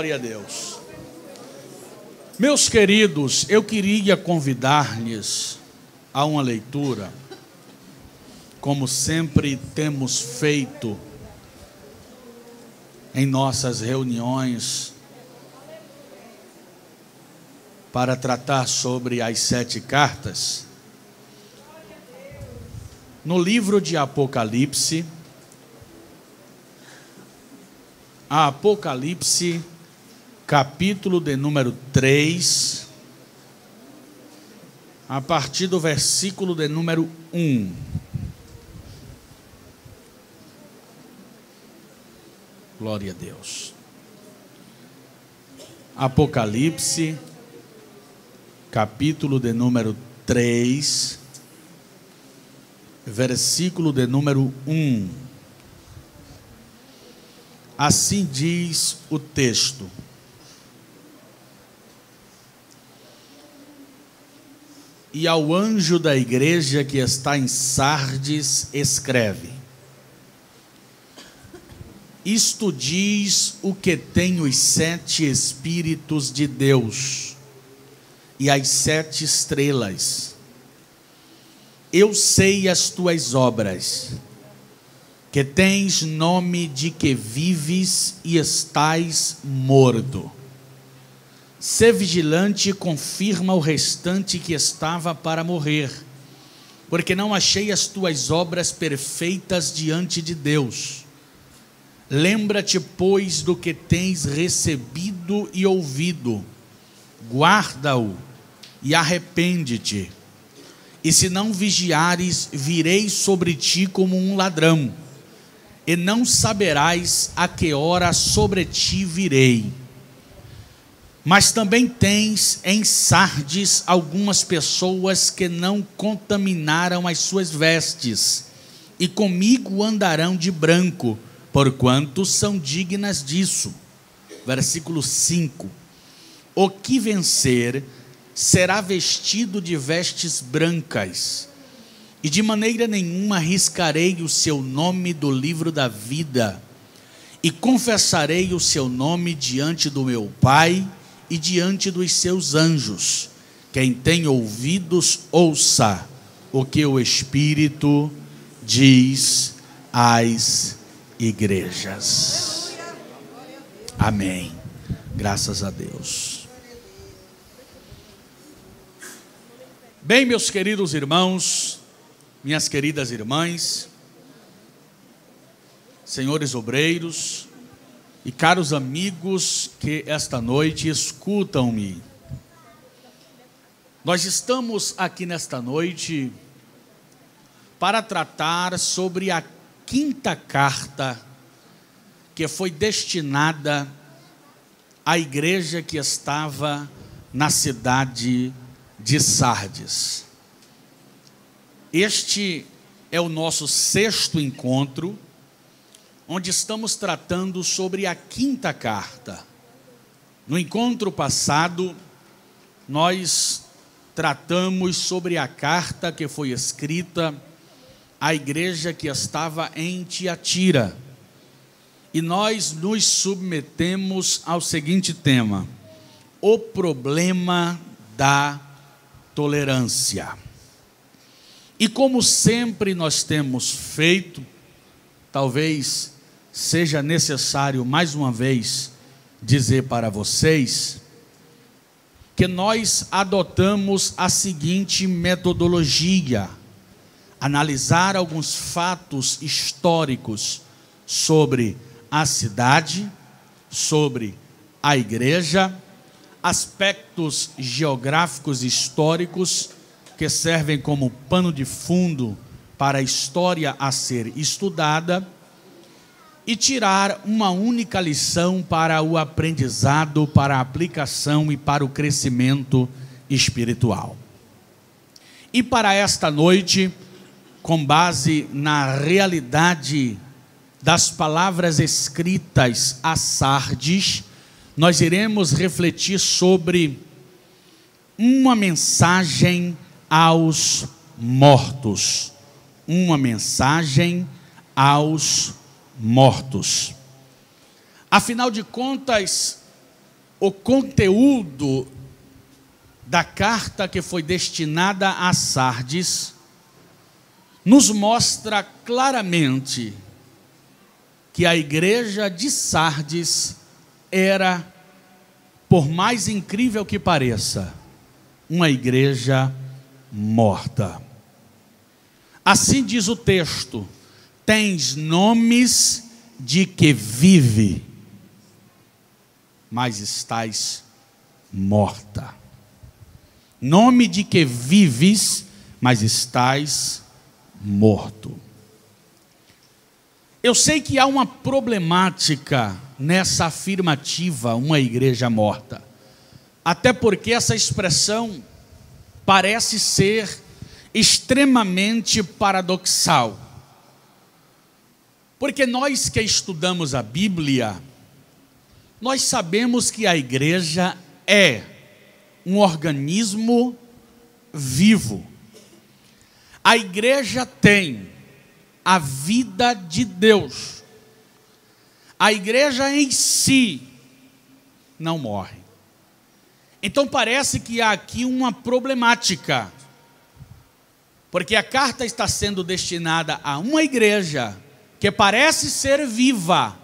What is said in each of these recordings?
Glória a Deus. Meus queridos, eu queria convidar-lhes a uma leitura, como sempre temos feito em nossas reuniões, para tratar sobre as 7 cartas. No livro de Apocalipse, Apocalipse, capítulo de número 3, a partir do versículo de número 1. Glória a Deus. Apocalipse, capítulo de número 3, versículo de número 1. Assim diz o texto: E ao anjo da igreja que está em Sardes escreve: Isto diz o que tem os 7 Espíritos de Deus e as 7 estrelas. Eu sei as tuas obras, que tens nome de que vives e estás morto. Sê vigilante e confirma o restante que estava para morrer, porque não achei as tuas obras perfeitas diante de Deus. Lembra-te, pois, do que tens recebido e ouvido, guarda-o e arrepende-te. E se não vigiares, virei sobre ti como um ladrão, e não saberás a que hora sobre ti virei. Mas também tens em Sardes algumas pessoas que não contaminaram as suas vestes, e comigo andarão de branco, porquanto são dignas disso. Versículo 5. O que vencer será vestido de vestes brancas, e de maneira nenhuma riscarei o seu nome do livro da vida, e confessarei o seu nome diante do meu Pai e diante dos seus anjos. Quem tem ouvidos, ouça o que o Espírito diz às igrejas. Amém. Graças a Deus. Bem, meus queridos irmãos, minhas queridas irmãs, senhores obreiros e caros amigos que esta noite escutam-me. Nós estamos aqui nesta noite para tratar sobre a 5ª carta que foi destinada à igreja que estava na cidade de Sardes. Este é o nosso 6º encontro, onde estamos tratando sobre a 5ª carta. No encontro passado, nós tratamos sobre a carta que foi escrita à igreja que estava em Tiatira. E nós nos submetemos ao seguinte tema: o problema da tolerância. E como sempre nós temos feito, talvez seja necessário mais uma vez dizer para vocês que nós adotamos a seguinte metodologia: analisar alguns fatos históricos sobre a cidade, sobre a igreja, aspectos geográficos e históricos que servem como pano de fundo para a história a ser estudada, e tirar uma única lição para o aprendizado, para a aplicação e para o crescimento espiritual. E para esta noite, com base na realidade das palavras escritas a Sardes, nós iremos refletir sobre uma mensagem aos mortos. Uma mensagem aos mortos. Afinal de contas, o conteúdo da carta que foi destinada a Sardes nos mostra claramente que a igreja de Sardes era, por mais incrível que pareça, uma igreja morta. Assim diz o texto: tens nomes de que vive, mas estás morta. Nome de que vives, mas estás morto. Eu sei que há uma problemática nessa afirmativa, uma igreja morta. Até porque essa expressão parece ser extremamente paradoxal. Porque nós que estudamos a Bíblia, nós sabemos que a igreja é um organismo vivo. A igreja tem a vida de Deus. A igreja em si não morre. Então parece que há aqui uma problemática, porque a carta está sendo destinada a uma igreja que parece ser viva,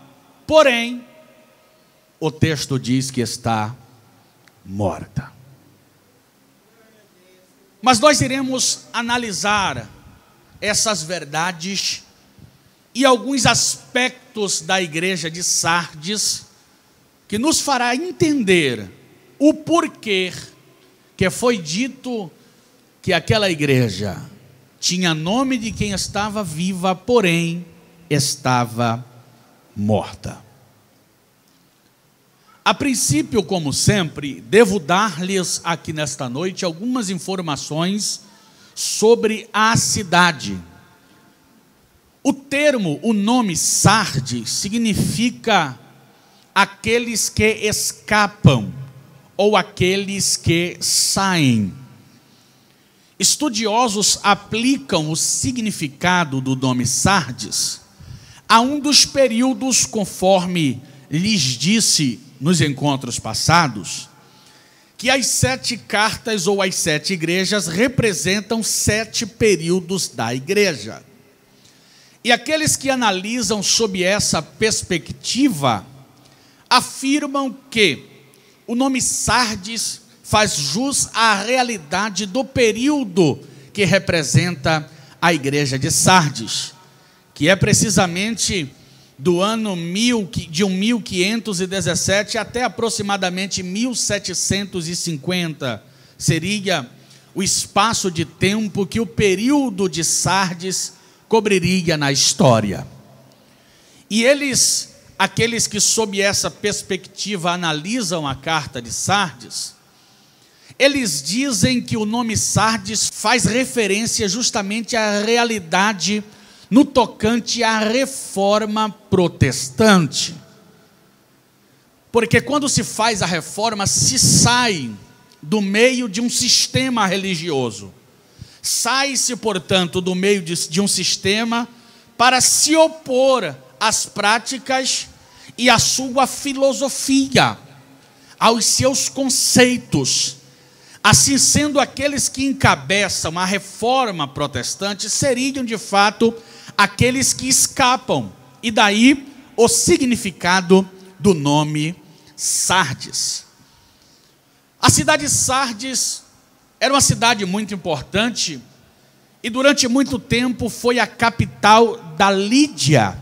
porém o texto diz que está morta. Mas nós iremos analisar essas verdades e alguns aspectos da igreja de Sardes que nos fará entender o porquê que foi dito que aquela igreja tinha nome de quem estava viva, porém estava morta. A princípio, como sempre, devo dar-lhes aqui nesta noite algumas informações sobre a cidade. O termo, o nome Sardes, significa aqueles que escapam, ou aqueles que saem. Estudiosos aplicam o significado do nome Sardes a um dos períodos, conforme lhes disse nos encontros passados, que as 7 cartas ou as 7 igrejas representam 7 períodos da igreja. E aqueles que analisam sob essa perspectiva afirmam que o nome Sardes faz jus à realidade do período que representa a igreja de Sardes, que é precisamente do ano 1517 até aproximadamente 1750, seria o espaço de tempo que o período de Sardes cobriria na história. E aqueles que sob essa perspectiva analisam a carta de Sardes, eles dizem que o nome Sardes faz referência justamente à realidade no tocante à reforma protestante. Porque quando se faz a reforma, se sai do meio de um sistema religioso. Sai-se, portanto, do meio de um sistema para se opor às práticas e à sua filosofia, aos seus conceitos. Assim sendo, aqueles que encabeçam a reforma protestante seriam, de fato, aqueles que escapam. E daí o significado do nome Sardes. A cidade de Sardes era uma cidade muito importante e durante muito tempo foi a capital da Lídia,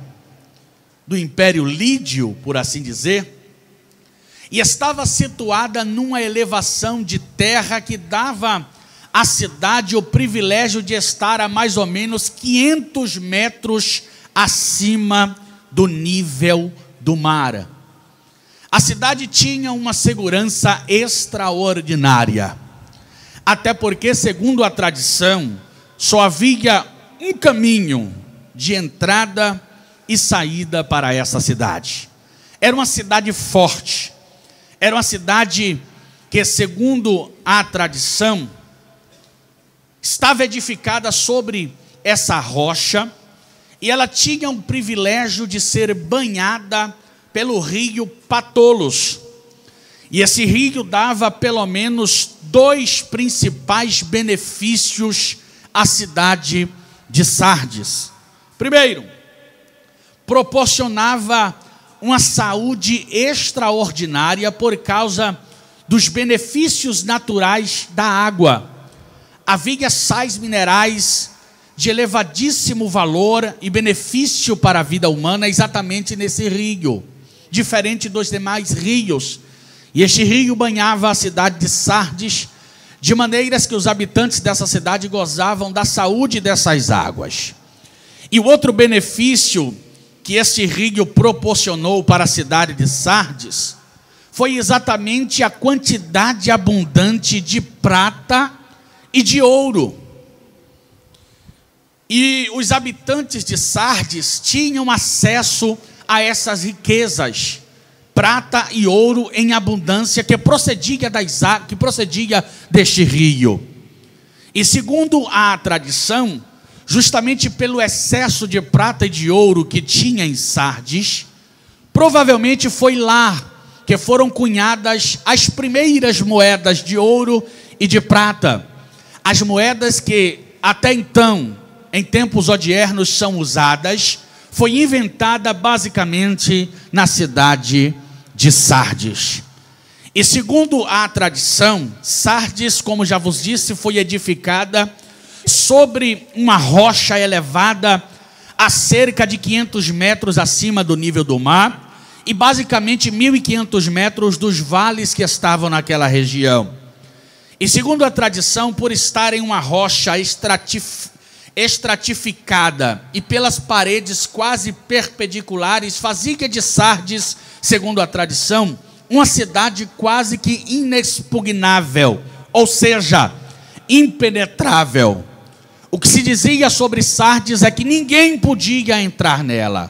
do Império Lídio, por assim dizer, e estava situada numa elevação de terra que dava à cidade o privilégio de estar a mais ou menos 500 metros acima do nível do mar. A cidade tinha uma segurança extraordinária, até porque, segundo a tradição, só havia um caminho de entrada e saída para essa cidade. Era uma cidade forte, era uma cidade que, segundo a tradição, estava edificada sobre essa rocha, e ela tinha o privilégio de ser banhada pelo rio Patolos. E esse rio dava pelo menos 2 principais benefícios à cidade de Sardes. Primeiro, proporcionava uma saúde extraordinária por causa dos benefícios naturais da água. Havia sais minerais de elevadíssimo valor e benefício para a vida humana exatamente nesse rio, diferente dos demais rios. E este rio banhava a cidade de Sardes, de maneiras que os habitantes dessa cidade gozavam da saúde dessas águas. E o outro benefício que este rio proporcionou para a cidade de Sardes foi exatamente a quantidade abundante de prata e de ouro. E os habitantes de Sardes tinham acesso a essas riquezas, prata e ouro em abundância, que procedia deste rio. E segundo a tradição, justamente pelo excesso de prata e de ouro que tinha em Sardes, provavelmente foi lá que foram cunhadas as primeiras moedas de ouro e de prata. As moedas que até então, em tempos odiernos, são usadas, foi inventada basicamente na cidade de Sardes. E segundo a tradição, Sardes, como já vos disse, foi edificada sobre uma rocha elevada a cerca de 500 metros acima do nível do mar e basicamente 1.500 metros dos vales que estavam naquela região. E segundo a tradição, por estar em uma rocha estratificada e pelas paredes quase perpendiculares, fazia de Sardes, segundo a tradição, uma cidade quase que inexpugnável, ou seja, impenetrável. O que se dizia sobre Sardes é que ninguém podia entrar nela.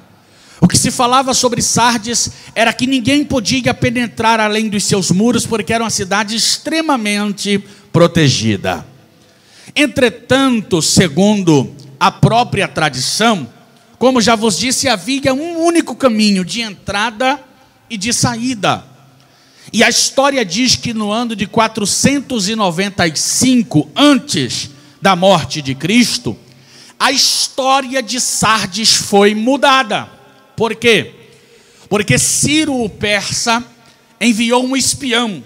O que se falava sobre Sardes era que ninguém podia penetrar além dos seus muros, porque era uma cidade extremamente protegida. Entretanto, segundo a própria tradição, como já vos disse, havia um único caminho de entrada e de saída. E a história diz que no ano de 495, antes da morte de Cristo, a história de Sardes foi mudada. Por quê? Porque Ciro o persa enviou um espião.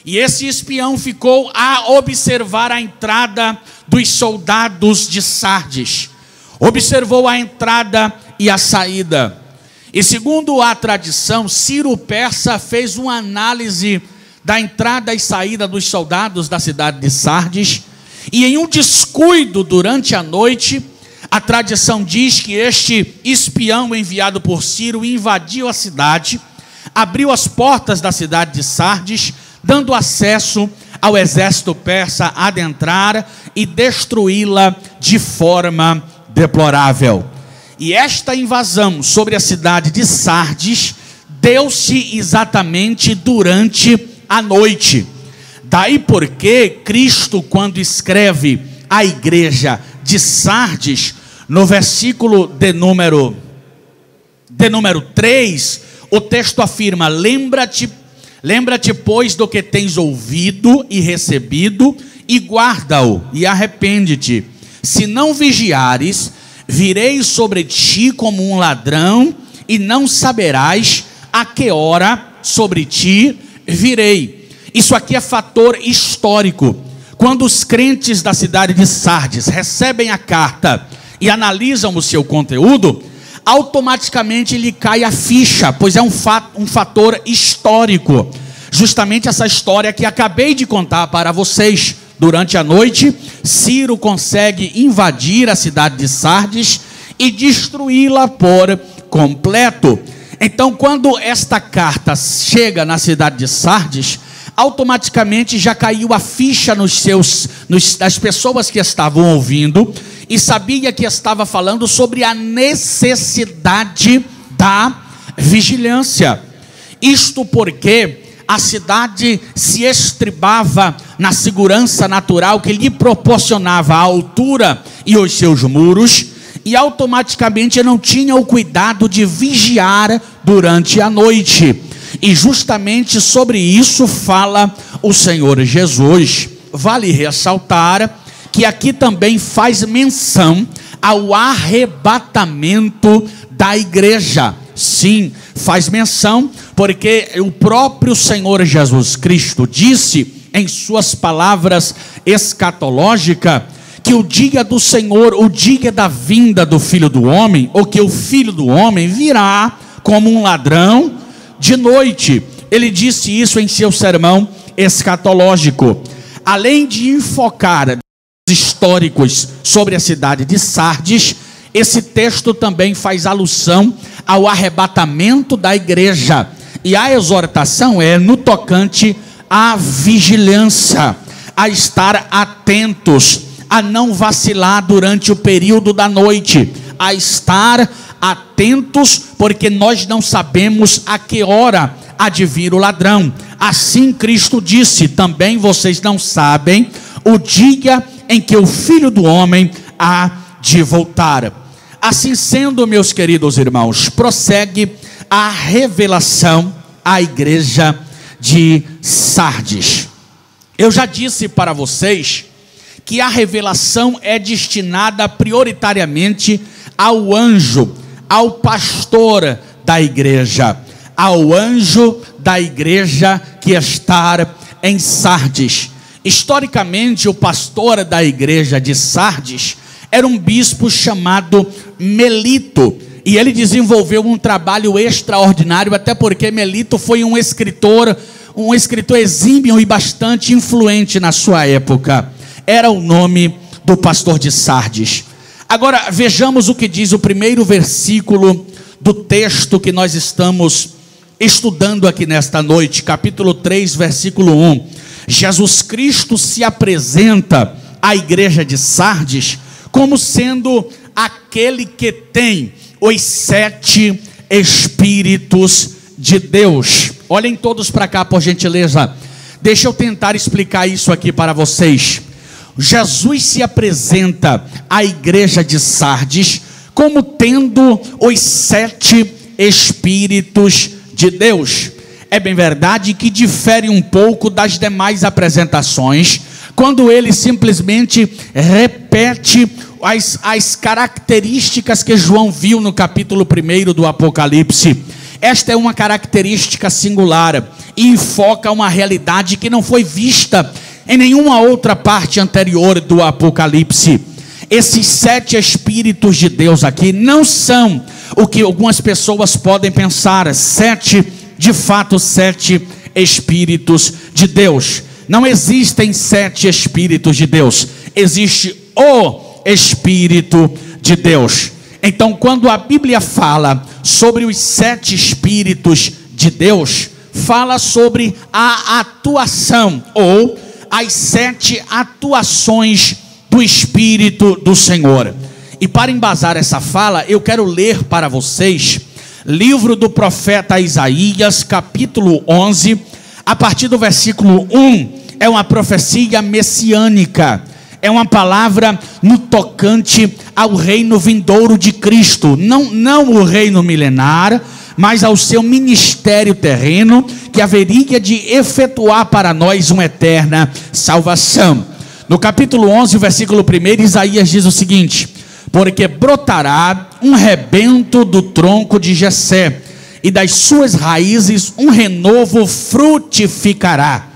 E esse espião ficou a observar a entrada dos soldados de Sardes. Observou a entrada e a saída. E segundo a tradição, Ciro o persa fez uma análise da entrada e saída dos soldados da cidade de Sardes. E em um descuido durante a noite, a tradição diz que este espião enviado por Ciro invadiu a cidade, abriu as portas da cidade de Sardes, dando acesso ao exército persa a adentrar e destruí-la de forma deplorável. E esta invasão sobre a cidade de Sardes deu-se exatamente durante a noite. Daí porque Cristo, quando escreve à igreja de Sardes, no versículo de número 3, o texto afirma: Lembra-te, pois, do que tens ouvido e recebido, e guarda-o, e arrepende-te. Se não vigiares, virei sobre ti como um ladrão, e não saberás a que hora sobre ti virei. Isso aqui é fator histórico. Quando os crentes da cidade de Sardes recebem a carta e analisam o seu conteúdo, automaticamente lhe cai a ficha, pois é um fator histórico. Justamente essa história que acabei de contar para vocês. Durante a noite, Ciro consegue invadir a cidade de Sardes e destruí-la por completo. Então, quando esta carta chega na cidade de Sardes, automaticamente já caiu a ficha das pessoas que estavam ouvindo, e sabia que estava falando sobre a necessidade da vigilância. Isto porque a cidade se estribava na segurança natural que lhe proporcionava a altura e os seus muros, e automaticamente não tinha o cuidado de vigiar durante a noite. E justamente sobre isso fala o Senhor Jesus. Vale ressaltar que aqui também faz menção ao arrebatamento da igreja. Sim, faz menção, porque o próprio Senhor Jesus Cristo disse em suas palavras escatológicas que o dia do Senhor, o dia da vinda do Filho do Homem, ou que o Filho do Homem virá como um ladrão de noite. Ele disse isso em seu sermão escatológico. Além de enfocar históricos sobre a cidade de Sardes, esse texto também faz alusão ao arrebatamento da igreja. E a exortação é no tocante à vigilância, a estar atentos, a não vacilar durante o período da noite, a estar atentos, porque nós não sabemos a que hora há de vir o ladrão. Assim Cristo disse: também vocês não sabem o dia em que o Filho do Homem há de voltar. Assim sendo, meus queridos irmãos, prossegue a revelação à igreja de Sardes. Eu já disse para vocês que a revelação é destinada prioritariamente ao anjo, ao pastor da igreja, ao anjo da igreja que está em Sardes. Historicamente, o pastor da igreja de Sardes era um bispo chamado Melito, e ele desenvolveu um trabalho extraordinário, até porque Melito foi um escritor exímio e bastante influente na sua época. Era o nome do pastor de Sardes. Agora vejamos o que diz o primeiro versículo do texto que nós estamos estudando aqui nesta noite, capítulo 3, versículo 1. Jesus Cristo se apresenta à igreja de Sardes como sendo aquele que tem os 7 Espíritos de Deus. Olhem todos para cá, por gentileza. Deixa eu tentar explicar isso aqui para vocês. Jesus se apresenta à igreja de Sardes como tendo os 7 Espíritos de Deus. É bem verdade que difere um pouco das demais apresentações, quando ele simplesmente repete as características que João viu no capítulo 1 do Apocalipse. Esta é uma característica singular e enfoca uma realidade que não foi vista em nenhuma outra parte anterior do Apocalipse. Esses 7 Espíritos de Deus aqui não são o que algumas pessoas podem pensar, de fato 7 Espíritos de Deus. Não existem 7 Espíritos de Deus, existe o Espírito de Deus. Então, quando a Bíblia fala sobre os 7 Espíritos de Deus, fala sobre a atuação ou as 7 atuações do Espírito do Senhor. E para embasar essa fala, eu quero ler para vocês livro do profeta Isaías, capítulo 11, a partir do versículo 1. É uma profecia messiânica, é uma palavra no tocante ao reino vindouro de Cristo, não o reino milenar, mas ao seu ministério terreno, que haveria de efetuar para nós uma eterna salvação. No capítulo 11, versículo 1, Isaías diz o seguinte: porque brotará um rebento do tronco de Jessé, e das suas raízes um renovo frutificará.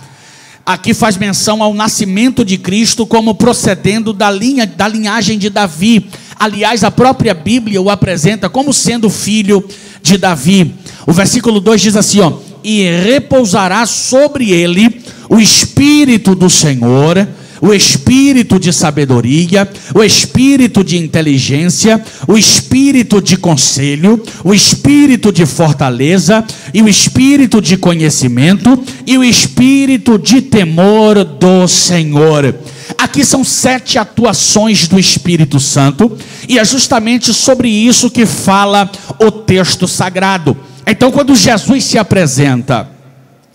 Aqui faz menção ao nascimento de Cristo como procedendo da linhagem de Davi. Aliás, a própria Bíblia o apresenta como sendo filho de Davi. O versículo 2 diz assim, e repousará sobre ele o Espírito do Senhor, o Espírito de sabedoria, o Espírito de inteligência, o Espírito de conselho, o Espírito de fortaleza, e o Espírito de conhecimento, e o Espírito de temor do Senhor. Aqui são 7 atuações do Espírito Santo, e é justamente sobre isso que fala o texto sagrado. Então, quando Jesus se apresenta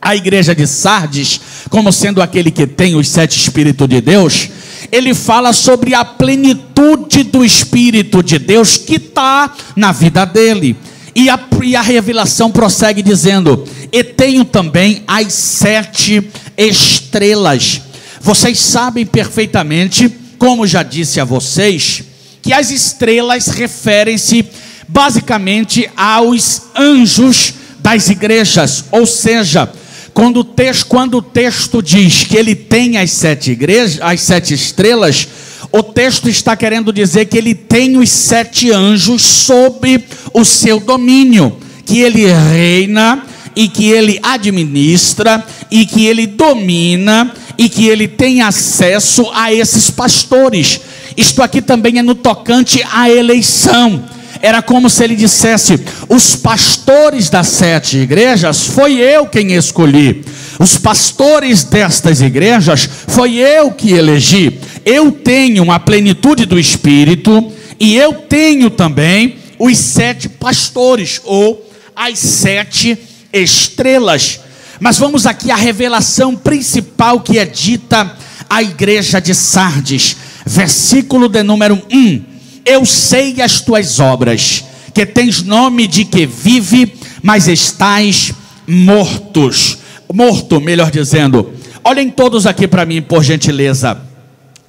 à igreja de Sardes como sendo aquele que tem os 7 Espíritos de Deus, ele fala sobre a plenitude do Espírito de Deus que está na vida dele. E a revelação prossegue dizendo: e tenho também as 7 estrelas. Vocês sabem perfeitamente, como já disse a vocês, que as estrelas referem-se basicamente aos anjos das igrejas. Ou seja, quando o texto diz que ele tem as 7 estrelas, o texto está querendo dizer que ele tem os 7 anjos sob o seu domínio, que ele reina e que ele administra e que ele domina e que ele tem acesso a esses pastores. Isto aqui também é no tocante à eleição. Era como se ele dissesse: os pastores das 7 igrejas foi eu quem escolhi, os pastores destas igrejas foi eu que elegi. Eu tenho a plenitude do Espírito e eu tenho também os 7 pastores, ou as 7 estrelas. Mas vamos aqui à revelação principal que é dita à igreja de Sardes, versículo de número 1. Eu sei as tuas obras, que tens nome de que vive, mas estás morto, melhor dizendo. Olhem todos aqui para mim, por gentileza.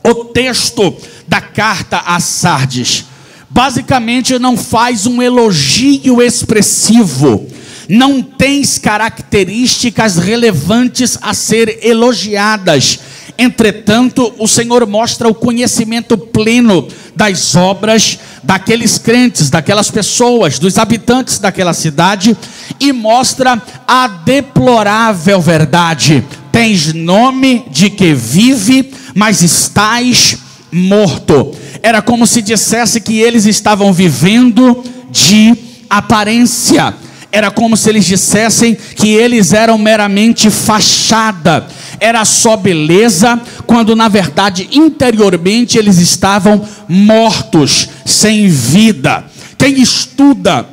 O texto da carta a Sardes basicamente não faz um elogio expressivo, não tens características relevantes a ser elogiadas. Entretanto, o Senhor mostra o conhecimento pleno das obras daqueles crentes, daquelas pessoas, dos habitantes daquela cidade, e mostra a deplorável verdade: tens nome de que vive, mas estás morto. Era como se dissesse que eles estavam vivendo de aparência. Era como se eles dissessem que eles eram meramente fachada. Era só beleza, quando na verdade interiormente eles estavam mortos, sem vida. Quem estuda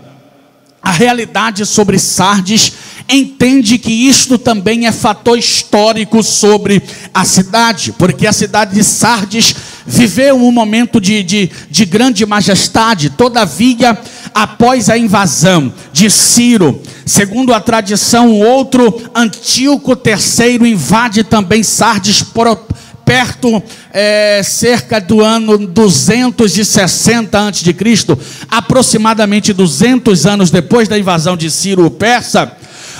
a realidade sobre Sardes entende que isto também é fator histórico sobre a cidade, porque a cidade de Sardes viveu um momento de grande majestade. Todavia, após a invasão de Ciro, segundo a tradição, o outro Antíoco III invade também Sardes perto, cerca do ano 260 a.C., aproximadamente 200 anos depois da invasão de Ciro o Persa.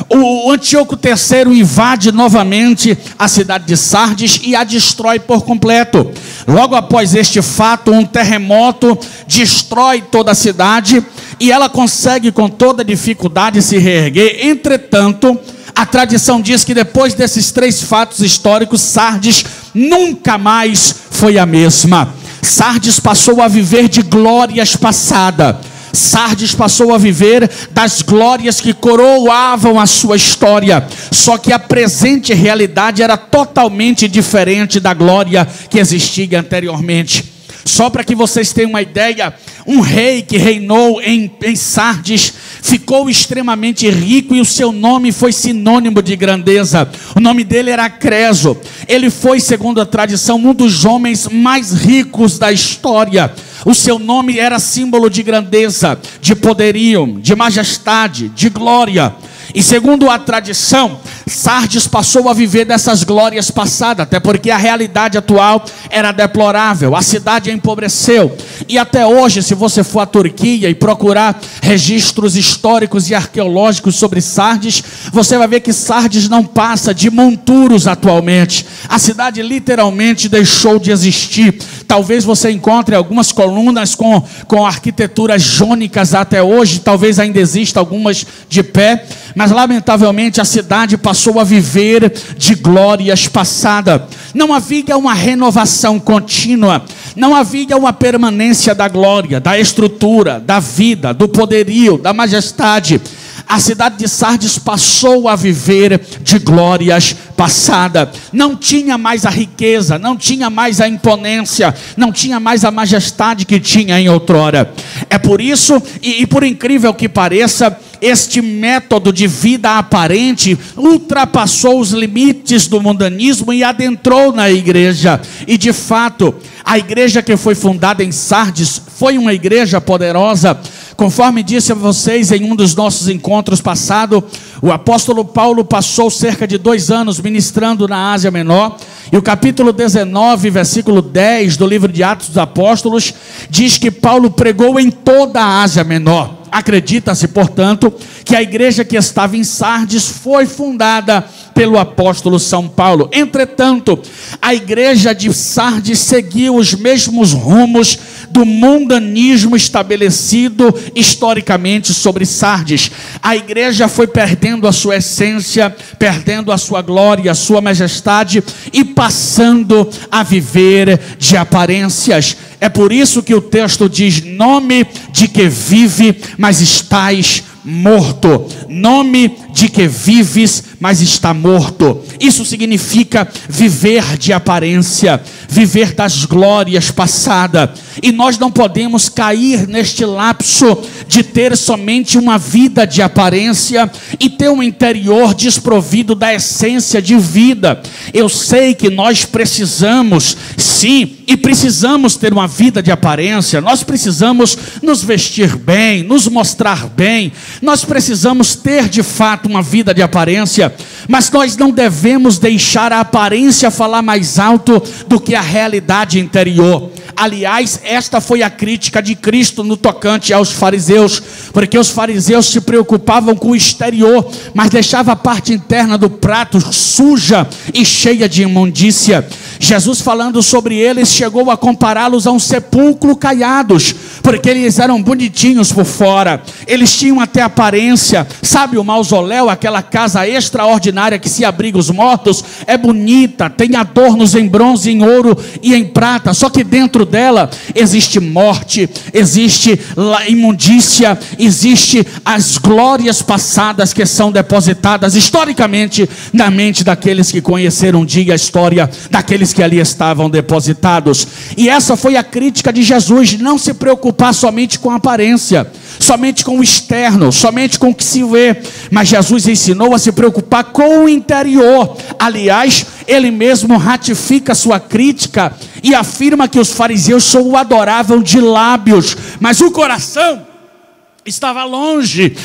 O Antíoco III invade novamente a cidade de Sardes e a destrói por completo. Logo após este fato, um terremoto destrói toda a cidade e ela consegue com toda dificuldade se reerguer. Entretanto, a tradição diz que depois desses 3 fatos históricos, Sardes nunca mais foi a mesma. Sardes passou a viver de glórias passadas. Sardes passou a viver das glórias que coroavam a sua história. Só que a presente realidade era totalmente diferente da glória que existia anteriormente. Só para que vocês tenham uma ideia, um rei que reinou em Sardes ficou extremamente rico e o seu nome foi sinônimo de grandeza. O nome dele era Creso. Ele foi, segundo a tradição, um dos homens mais ricos da história. O seu nome era símbolo de grandeza, de poderio, de majestade, de glória. E segundo a tradição, Sardes passou a viver dessas glórias passadas, até porque a realidade atual era deplorável. A cidade empobreceu. E até hoje, se você for à Turquia e procurar registros históricos e arqueológicos sobre Sardes, você vai ver que Sardes não passa de monturos atualmente. A cidade literalmente deixou de existir. Talvez você encontre algumas colunas com arquiteturas jônicas até hoje, talvez ainda exista algumas de pé, mas lamentavelmente a cidade passou a viver de glórias passadas. Não havia uma renovação contínua, não havia uma permanência da glória, da estrutura, da vida, do poderio, da majestade. A cidade de Sardes passou a viver de glórias passadas. Não tinha mais a riqueza, não tinha mais a imponência, não tinha mais a majestade que tinha em outrora. É por isso, e por incrível que pareça, este método de vida aparente ultrapassou os limites do mundanismo e adentrou na igreja. E de fato, a igreja que foi fundada em Sardes foi uma igreja poderosa, Conforme disse a vocês em um dos nossos encontros passados, o apóstolo Paulo passou cerca de 2 anos ministrando na Ásia Menor, e o capítulo 19, versículo 10 do livro de Atos dos Apóstolos, diz que Paulo pregou em toda a Ásia Menor. Acredita-se, portanto, que a igreja que estava em Sardes foi fundada pelo apóstolo São Paulo. Entretanto, a igreja de Sardes seguiu os mesmos rumos do mundanismo estabelecido historicamente sobre Sardes. A igreja foi perdendo a sua essência, perdendo a sua glória, a sua majestade e passando a viver de aparências. É por isso que o texto diz: nome de que vive, mas estás morto. Nome de que vives, mas está morto. Isso significa viver de aparência, viver das glórias passadas. E nós não podemos cair neste lapso de ter somente uma vida de aparência e ter um interior desprovido da essência de vida. Eu sei que nós precisamos, sim, e precisamos ter uma vida de aparência. Nós precisamos nos vestir bem, nos mostrar bem. Nós precisamos ter de fato uma vida de aparência, mas nós não devemos deixar a aparência falar mais alto do que a realidade interior. Aliás, esta foi a crítica de Cristo no tocante aos fariseus, porque os fariseus se preocupavam com o exterior, mas deixavam a parte interna do prato suja e cheia de imundícia. Jesus, falando sobre eles, chegou a compará-los a um sepulcro caiados, porque eles eram bonitinhos por fora, eles tinham até aparência. Sabe o mausoléu, aquela casa extraordinária que se abriga os mortos? É bonita, tem adornos em bronze, em ouro e em prata, só que dentro dela existe morte, existe imundícia, existe as glórias passadas que são depositadas historicamente na mente daqueles que conheceram um dia a história daqueles que ali estavam depositados. E essa foi a crítica de Jesus: não se preocupar somente com a aparência, somente com o externo, somente com o que se vê, mas Jesus ensinou a se preocupar com o interior. Aliás, ele mesmo ratifica sua crítica e afirma que os fariseus só o adoravam de lábios, mas o coração estava longe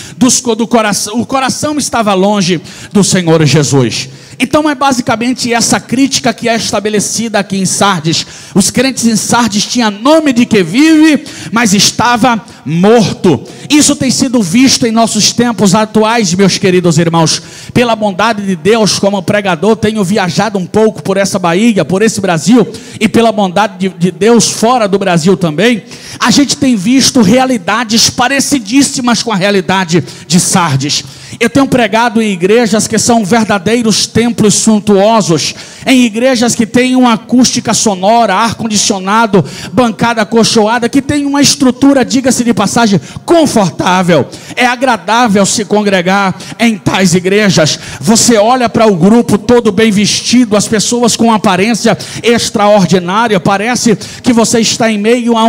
do coração, o coração estava longe do Senhor Jesus. Então é basicamente essa crítica que é estabelecida aqui em Sardes. Os crentes em Sardes tinham nome de que vive, mas estava morto. Isso tem sido visto em nossos tempos atuais, meus queridos irmãos. Pela bondade de Deus, como pregador, tenho viajado um pouco por essa Bahia, por esse Brasil, e pela bondade de Deus fora do Brasil também, a gente tem visto realidades parecidíssimas com a realidade de Sardes. Eu tenho pregado em igrejas que são verdadeiros templos suntuosos, em igrejas que têm uma acústica sonora, ar-condicionado, bancada acolchoada, que tem uma estrutura, diga-se de passagem, confortável. É agradável se congregar em tais igrejas. Você olha para o grupo todo bem vestido, as pessoas com aparência extraordinária, parece que você está em meio a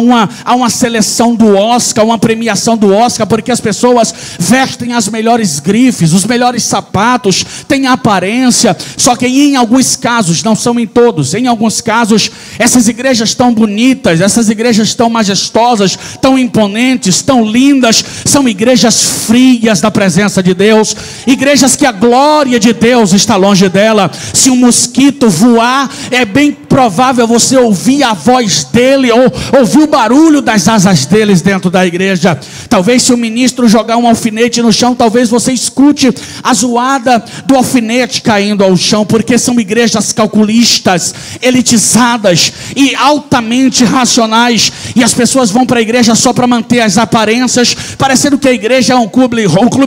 uma seleção do Oscar, uma premiação do Oscar, porque as pessoas vestem as melhores grifes, os melhores sapatos, têm aparência. Só que em alguns casos, não são em todos, em alguns casos, essas igrejas tão bonitas, essas igrejas tão majestosas, tão imponentes, tão lindas, são igrejas frias da presença de Deus, igrejas que a glória de Deus está longe dela. Se um mosquito voar, é bem provável você ouvir a voz dele, ou ouvir o barulho das asas deles dentro da igreja. Talvez se o ministro jogar um alfinete no chão, talvez você escute a zoada do alfinete caindo ao chão, porque são igrejas calculistas, elitizadas e altamente racionais, e as pessoas vão para a igreja só para manter as aparências, parecendo que a igreja é um clube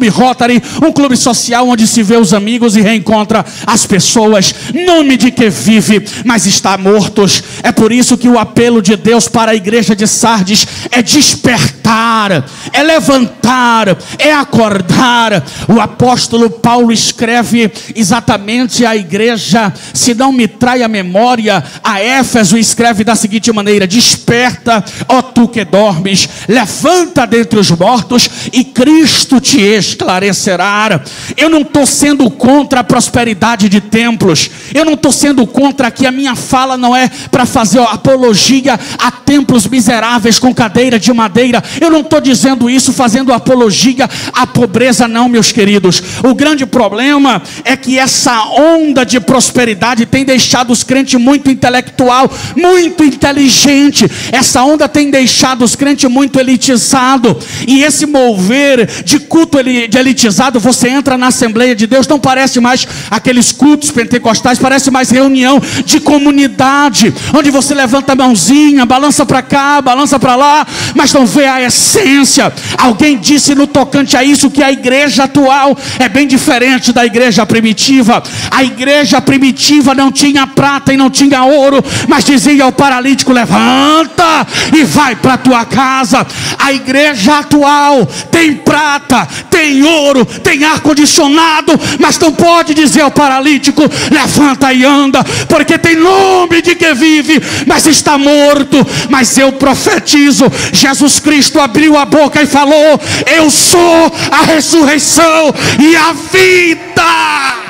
Rotary, um clube social onde se vê os amigos e reencontra as pessoas. Nome de que vive, mas está mortos. É por isso que o apelo de Deus para a igreja de Sardes é despertar, é levantar, é acordar. O apóstolo Paulo escreve exatamente à igreja, se não me trai a memória, a Éfeso, escreve da seguinte maneira: desperta, ó tu que dormes, levanta dentre os mortos e Cristo te esclarecerá. Eu não estou sendo contra a prosperidade de templos. Eu não estou sendo contra aqui. A minha fala não é para fazer apologia a templos miseráveis com cadeira de madeira. Eu não estou dizendo isso fazendo apologia à pobreza, não, meus queridos. O grande problema é que essa onda de prosperidade tem deixado os crentes muito intelectual, muito inteligente. Essa onda tem deixado os crentes muito elitizados. E esse mover de culto de elitizado, você entra na Assembleia de Deus, não parece mais aqueles cultos pentecostais, parece mais reunião de comunidade, onde você levanta a mãozinha, balança para cá, balança para lá, mas não vê a essência. Alguém disse no tocante a isso que a igreja atual é bem diferente da igreja primitiva. A igreja primitiva não tinha prata e não tinha ouro, mas dizia ao paralítico: levanta e vai para a tua casa. A igreja atual tem prata, tem ouro, tem ar-condicionado, mas não pode dizer ao paralítico: levanta e anda, porque tem nome de que vive, mas está morto. Mas eu profetizo, Jesus Cristo abriu a boca e falou: eu sou a ressurreição e a vida.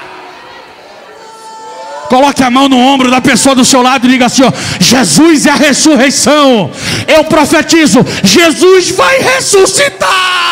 Coloque a mão no ombro da pessoa do seu lado e diga assim: ó, Jesus é a ressurreição. Eu profetizo, Jesus vai ressuscitar.